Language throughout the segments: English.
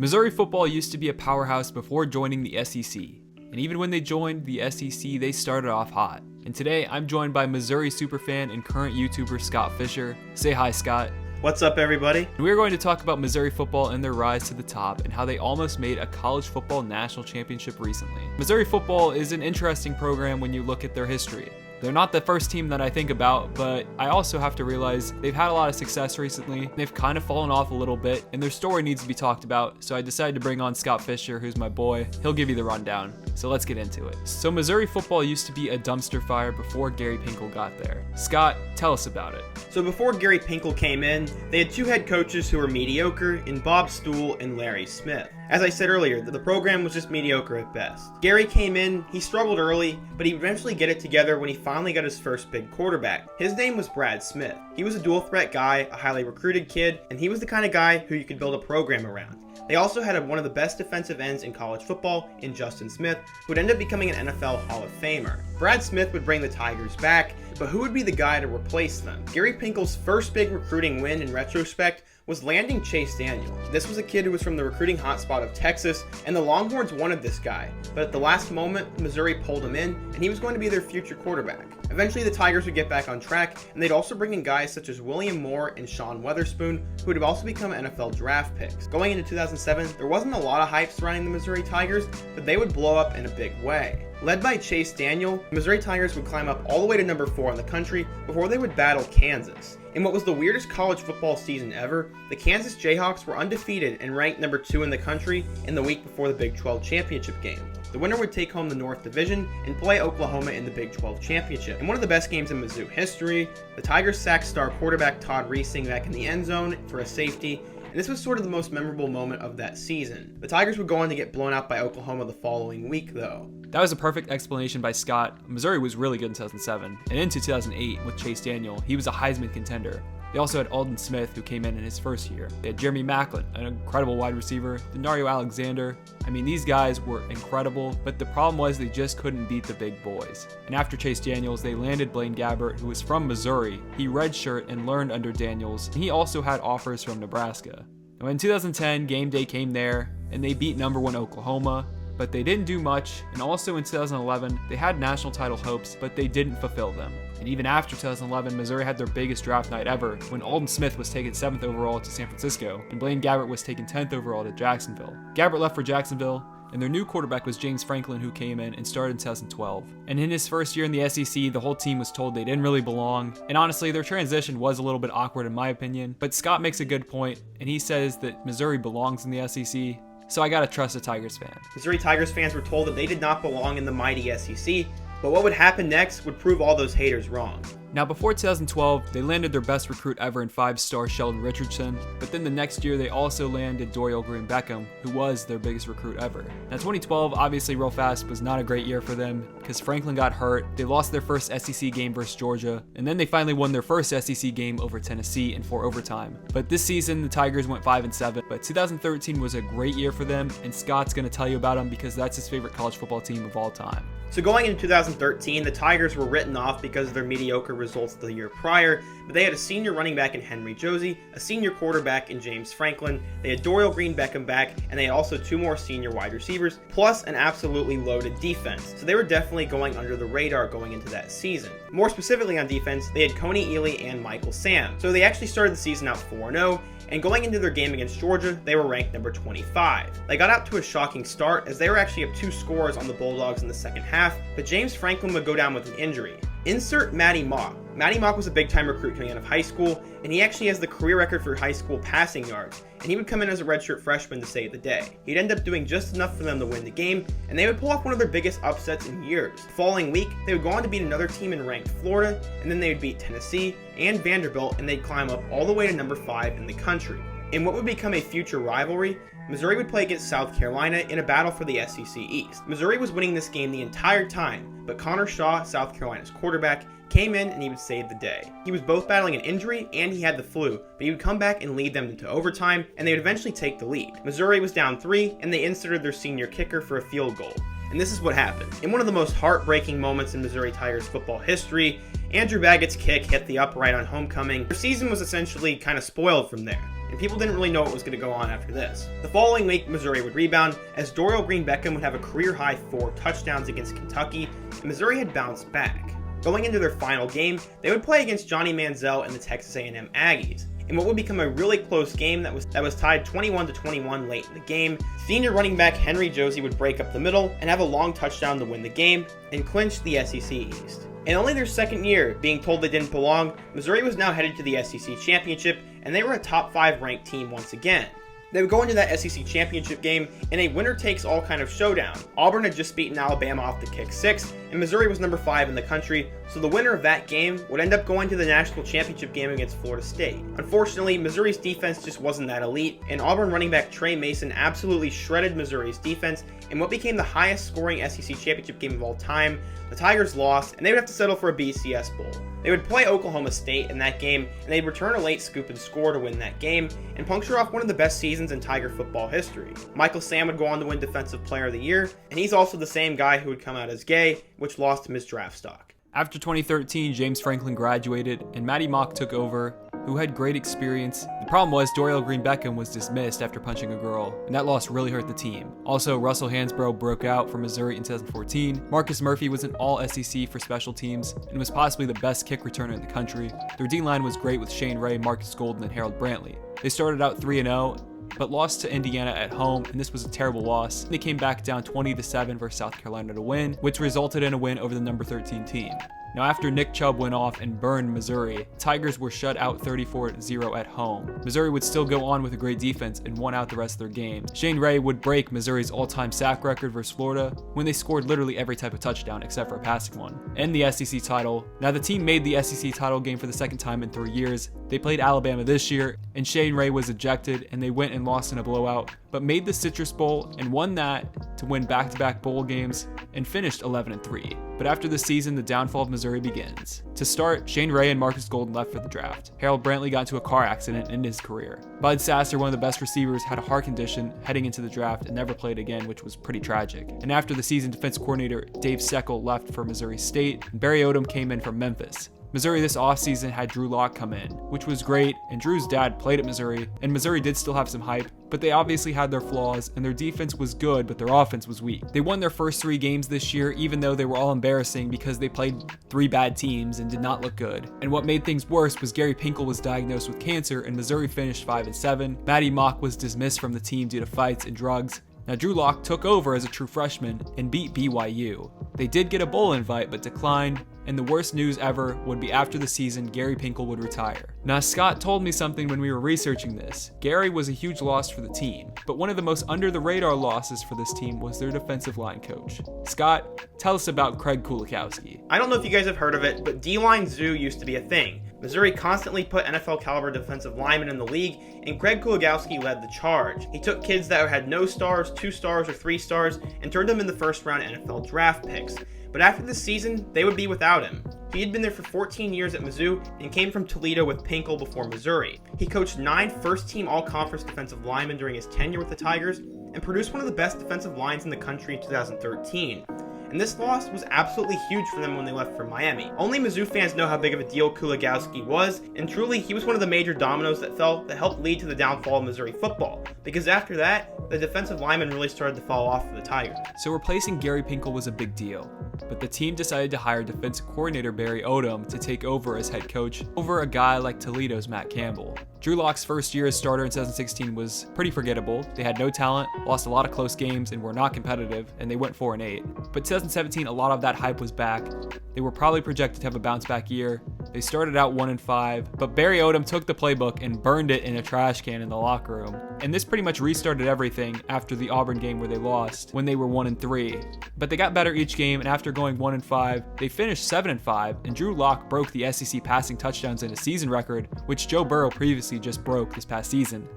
Missouri football used to be a powerhouse before joining the SEC, and even when they joined the SEC, they started off hot. And today, I'm joined by Missouri superfan and current YouTuber Scott Fisher. Say hi, Scott. What's up, everybody? And we're going to talk about Missouri football and their rise to the top and how they almost made a college football national championship recently. Missouri football is an interesting program when you look at their history. They're not the first team that I think about, but I also have to realize they've had a lot of success recently. They've kind of fallen off a little bit, and their story needs to be talked about, so I decided to bring on Scott Fisher, who's my boy. He'll give you the rundown, so let's get into it. So Missouri football used to be a dumpster fire before Gary Pinkel got there. Scott, tell us about it. So before Gary Pinkel came in, they had two head coaches who were mediocre in Bob Stool and Larry Smith. As I said earlier, the program was just mediocre at best. Gary came in, he struggled early, but he'd eventually get it together when he finally got his first big quarterback. His name was Brad Smith. He was a dual threat guy, a highly recruited kid, and he was the kind of guy who you could build a program around. They also had one of the best defensive ends in college football in Justin Smith, who would end up becoming an NFL Hall of Famer. Brad Smith would bring the Tigers back, but who would be the guy to replace them? Gary Pinkel's first big recruiting win in retrospect was landing Chase Daniel. This was a kid who was from the recruiting hotspot of Texas, and the Longhorns wanted this guy, but at the last moment, Missouri pulled him in, and he was going to be their future quarterback. Eventually, the Tigers would get back on track, and they'd also bring in guys such as William Moore and Sean Weatherspoon, who would have also become NFL draft picks. Going into 2007, there wasn't a lot of hype surrounding the Missouri Tigers, but they would blow up in a big way. Led by Chase Daniel, the Missouri Tigers would climb up all the way to number 4 in the country before they would battle Kansas. In what was the weirdest college football season ever, the Kansas Jayhawks were undefeated and ranked number 2 in the country in the week before the Big 12 championship game. The winner would take home the North Division and play Oklahoma in the Big 12 championship. In one of the best games in Mizzou history, the Tigers sacked star quarterback Todd Reesing back in the end zone for a safety, and this was sort of the most memorable moment of that season. The Tigers would go on to get blown out by Oklahoma the following week, though. That was a perfect explanation by Scott. Missouri was really good in 2007, and into 2008 with Chase Daniel, he was a Heisman contender. They also had Aldon Smith, who came in his first year. They had Jeremy Maclin, an incredible wide receiver, Denario Alexander. I mean, these guys were incredible, but the problem was they just couldn't beat the big boys. And after Chase Daniels, they landed Blaine Gabbert, who was from Missouri. He redshirt and learned under Daniels, and he also had offers from Nebraska. Now in 2010, game day came there, and they beat number 1 Oklahoma, but they didn't do much, and also in 2011, they had national title hopes, but they didn't fulfill them. And even after 2011, Missouri had their biggest draft night ever when Aldon Smith was taken 7th overall to San Francisco, and Blaine Gabbert was taken 10th overall to Jacksonville. Gabbert left for Jacksonville, and their new quarterback was James Franklin, who came in and started in 2012. And in his first year in the SEC, the whole team was told they didn't really belong. And honestly, their transition was a little bit awkward in my opinion, but Scott makes a good point, and he says that Missouri belongs in the SEC. So I gotta trust a Tigers fan. Missouri Tigers fans were told that they did not belong in the mighty SEC, but what would happen next would prove all those haters wrong. Now before 2012, they landed their best recruit ever in 5-star Sheldon Richardson, but then the next year they also landed Dorial Green-Beckham, who was their biggest recruit ever. Now 2012, obviously real fast, was not a great year for them because Franklin got hurt, they lost their first SEC game versus Georgia, and then they finally won their first SEC game over Tennessee in 4 overtime. But this season, the Tigers went 5-7, but 2013 was a great year for them, and Scott's gonna tell you about them because that's his favorite college football team of all time. So going into 2013, the Tigers were written off because of their mediocre results the year prior, but they had a senior running back in Henry Josie, a senior quarterback in James Franklin, they had Dorial Green-Beckham back, and they had also 2 more senior wide receivers, plus an absolutely loaded defense. So they were definitely going under the radar going into that season. More specifically on defense, they had Coney Ely and Michael Sam. So they actually started the season out 4-0, and going into their game against Georgia, they were ranked number 25. They got out to a shocking start as they were actually up 2 scores on the Bulldogs in the second half, but James Franklin would go down with an injury. Insert Matty Mock. Matty Mock was a big-time recruit coming out of high school, and he actually has the career record for high school passing yards, and he would come in as a redshirt freshman to save the day. He'd end up doing just enough for them to win the game, and they would pull off one of their biggest upsets in years. The following week, they would go on to beat another team in ranked Florida, and then they would beat Tennessee and Vanderbilt, and they'd climb up all the way to number 5 in the country. In what would become a future rivalry, Missouri would play against South Carolina in a battle for the SEC East. Missouri was winning this game the entire time, but Connor Shaw, South Carolina's quarterback, came in and he would save the day. He was both battling an injury and he had the flu, but he would come back and lead them into overtime, and they would eventually take the lead. Missouri was down 3, and they inserted their senior kicker for a field goal. And this is what happened. In one of the most heartbreaking moments in Missouri Tigers football history, Andrew Baggett's kick hit the upright on homecoming. Their season was essentially kind of spoiled from there. and people didn't really know what was going to go on after this. The following week, Missouri would rebound, as Dorial Green-Beckham would have a career-high 4 touchdowns against Kentucky, and Missouri had bounced back. Going into their final game, they would play against Johnny Manziel and the Texas A&M Aggies, in what would become a really close game that was tied 21-21 late in the game. Senior running back Henry Josie would break up the middle and have a long touchdown to win the game and clinch the SEC East. In only their second year, being told they didn't belong, Missouri was now headed to the SEC Championship, and they were a top 5 ranked team once again. They would go into that SEC Championship game in a winner-takes-all kind of showdown. Auburn had just beaten Alabama off the kick 6, and Missouri was number 5 in the country, so the winner of that game would end up going to the National Championship game against Florida State. Unfortunately, Missouri's defense just wasn't that elite, and Auburn running back Trey Mason absolutely shredded Missouri's defense in what became the highest-scoring SEC Championship game of all time. The Tigers lost, and they would have to settle for a BCS Bowl. They would play Oklahoma State in that game, and they'd return a late scoop and score to win that game, and puncture off one of the best seasons in Tiger football history. Michael Sam would go on to win Defensive Player of the Year, and he's also the same guy who would come out as gay, which lost him his draft stock. After 2013, James Franklin graduated, and Matty Mock took over, who had great experience. The problem was Dorial Green-Beckham was dismissed after punching a girl, and that loss really hurt the team. Also, Russell Hansbrough broke out for Missouri in 2014. Marcus Murphy was an all-SEC for special teams, and was possibly the best kick returner in the country. Their D-line was great with Shane Ray, Marcus Golden, and Harold Brantley. They started out 3-0, but lost to Indiana at home, and this was a terrible loss. They came back down 20-7 versus South Carolina to win, which resulted in a win over the number 13 team. Now, after Nick Chubb went off and burned Missouri, Tigers were shut out 34-0 at home. Missouri would still go on with a great defense and won out the rest of their game. Shane Ray would break Missouri's all-time sack record versus Florida when they scored literally every type of touchdown except for a passing one. And the SEC title. Now, the team made the SEC title game for the second time in 3 years. They played Alabama this year, and Shane Ray was ejected, and they went and lost in a blowout, but made the Citrus Bowl and won that to win back-to-back bowl games and finished 11-3. But after the season, the downfall of Missouri begins. To start, Shane Ray and Marcus Golden left for the draft. Harold Brantley got into a car accident in his career. Bud Sasser, one of the best receivers, had a heart condition heading into the draft and never played again, which was pretty tragic. And after the season, defense coordinator Dave Seckel left for Missouri State, and Barry Odom came in from Memphis. Missouri this offseason had Drew Lock come in, which was great, and Drew's dad played at Missouri, and Missouri did still have some hype, but they obviously had their flaws, and their defense was good, but their offense was weak. They won their first 3 games this year, even though they were all embarrassing because they played 3 bad teams and did not look good. And what made things worse was Gary Pinkel was diagnosed with cancer, and Missouri finished 5-7. Matty Mock was dismissed from the team due to fights and drugs. Now, Drew Lock took over as a true freshman and beat BYU. They did get a bowl invite, but declined, and the worst news ever would be after the season, Gary Pinkel would retire. Now, Scott told me something when we were researching this. Gary was a huge loss for the team, but one of the most under-the-radar losses for this team was their defensive line coach. Scott, tell us about Craig Kulikowski. I don't know if you guys have heard of it, but D-line zoo used to be a thing. Missouri constantly put NFL-caliber defensive linemen in the league, and Craig Kulikowski led the charge. He took kids that had no stars, 2 stars, or 3 stars, and turned them into first-round NFL draft picks. But after this season, they would be without him. He had been there for 14 years at Mizzou and came from Toledo with Pinkel before Missouri. He coached 9 first-team all-conference defensive linemen during his tenure with the Tigers and produced one of the best defensive lines in the country in 2013. And this loss was absolutely huge for them when they left for Miami. Only Mizzou fans know how big of a deal Kulikowski was, and truly he was one of the major dominoes that fell that helped lead to the downfall of Missouri football, because after that, the defensive linemen really started to fall off for the Tigers. So replacing Gary Pinkel was a big deal, but the team decided to hire defensive coordinator Barry Odom to take over as head coach over a guy like Toledo's Matt Campbell. Drew Lock's first year as starter in 2016 was pretty forgettable. They had no talent, lost a lot of close games, and were not competitive, and they went 4-8. But 2017, a lot of that hype was back. They were probably projected to have a bounce back year. They started out 1-5, but Barry Odom took the playbook and burned it in a trash can in the locker room. And this pretty much restarted everything after the Auburn game where they lost when they were 1-3. But they got better each game, and after going 1-5, they finished 7-5, and Drew Lock broke the SEC passing touchdowns in a season record, which Joe Burrow previously just broke this past season.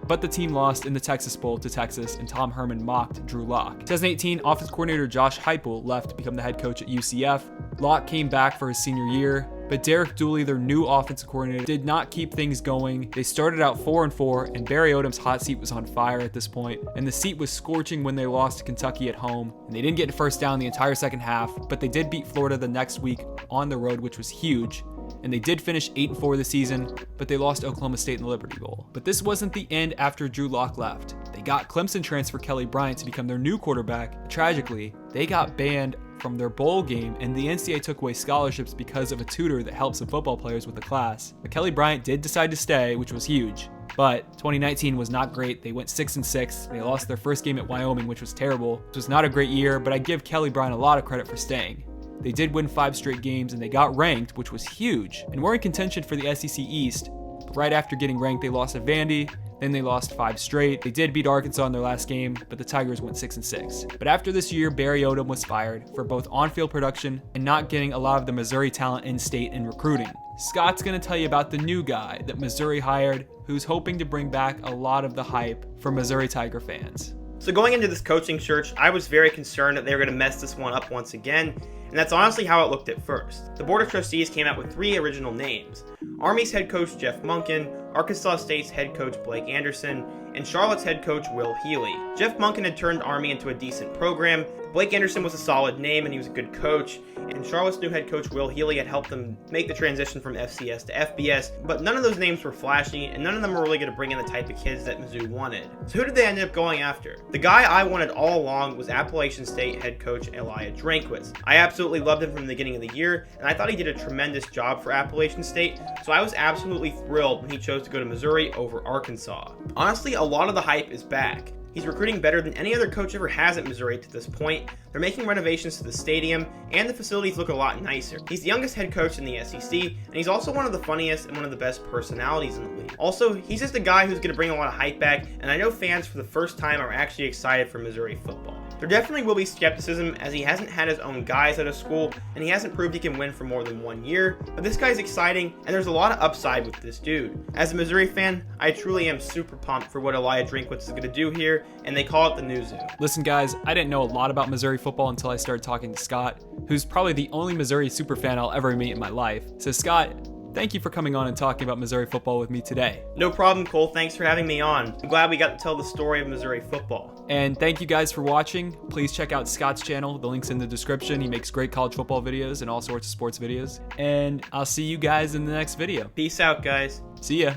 But the team lost in the Texas Bowl to Texas, and Tom Herman mocked Drew Lock. 2018, offense coordinator Josh Heupel left to become the head coach at UCF. Lock came back for his senior year, but Derek Dooley, their new offensive coordinator, did not keep things going. They started out 4-4, and Barry Odom's hot seat was on fire at this point, and the seat was scorching when they lost to Kentucky at home, and they didn't get a first down the entire second half, but they did beat Florida the next week on the road, which was huge. and they did finish 8-4 this season, but they lost to Oklahoma State in the Liberty Bowl. But this wasn't the end after Drew Lock left. They got Clemson transfer Kelly Bryant to become their new quarterback. But tragically, they got banned from their bowl game, and the NCAA took away scholarships because of a tutor that helped some football players with the class. But Kelly Bryant did decide to stay, which was huge. But 2019 was not great. They went 6-6. They lost their first game at Wyoming, which was terrible. It was not a great year, but I give Kelly Bryant a lot of credit for staying. They did win 5 straight games, and they got ranked, which was huge, and were in contention for the SEC East. But right after getting ranked, they lost to Vandy. Then they lost 5 straight. They did beat Arkansas in their last game, but the Tigers went 6-6. But after this year, Barry Odom was fired for both on-field production and not getting a lot of the Missouri talent in state in recruiting. Scott's going to tell you about the new guy that Missouri hired, who's hoping to bring back a lot of the hype for Missouri Tiger fans. So going into this coaching search, I was very concerned that they were going to mess this one up once again, and that's honestly how it looked at first. The Board of Trustees came out with 3 original names: Army's head coach Jeff Monken, Arkansas State's head coach Blake Anderson, and Charlotte's head coach Will Healy. Jeff Monken had turned Army into a decent program, Blake Anderson was a solid name and he was a good coach, and Charlotte's new head coach Will Healy had helped them make the transition from FCS to FBS, but none of those names were flashy, and none of them were really going to bring in the type of kids that Mizzou wanted. So who did they end up going after? The guy I wanted all along was Appalachian State head coach Eliah Drinkwitz. I absolutely loved him from the beginning of the year, and I thought he did a tremendous job for Appalachian State, so I was absolutely thrilled when he chose to go to Missouri over Arkansas. Honestly, a lot of the hype is back. He's recruiting better than any other coach ever has at Missouri to this point. They're making renovations to the stadium, and the facilities look a lot nicer. He's the youngest head coach in the SEC, and he's also one of the funniest and one of the best personalities in the league. Also, he's just a guy who's going to bring a lot of hype back, and I know fans for the first time are actually excited for Missouri football. There definitely will be skepticism, as he hasn't had his own guys out of school, and he hasn't proved he can win for more than 1 year, but this guy's exciting, and there's a lot of upside with this dude. As a Missouri fan, I truly am super pumped for what Eliah Drinkwitz is going to do here, and they call it the new zoo. Listen guys, I didn't know a lot about Missouri football until I started talking to Scott, who's probably the only Missouri superfan I'll ever meet in my life. So Scott, thank you for coming on and talking about Missouri football with me today. No problem, Cole. Thanks for having me on. I'm glad we got to tell the story of Missouri football. And thank you guys for watching. Please check out Scott's channel. The link's in the description. He makes great college football videos and all sorts of sports videos. And I'll see you guys in the next video. Peace out, guys. See ya.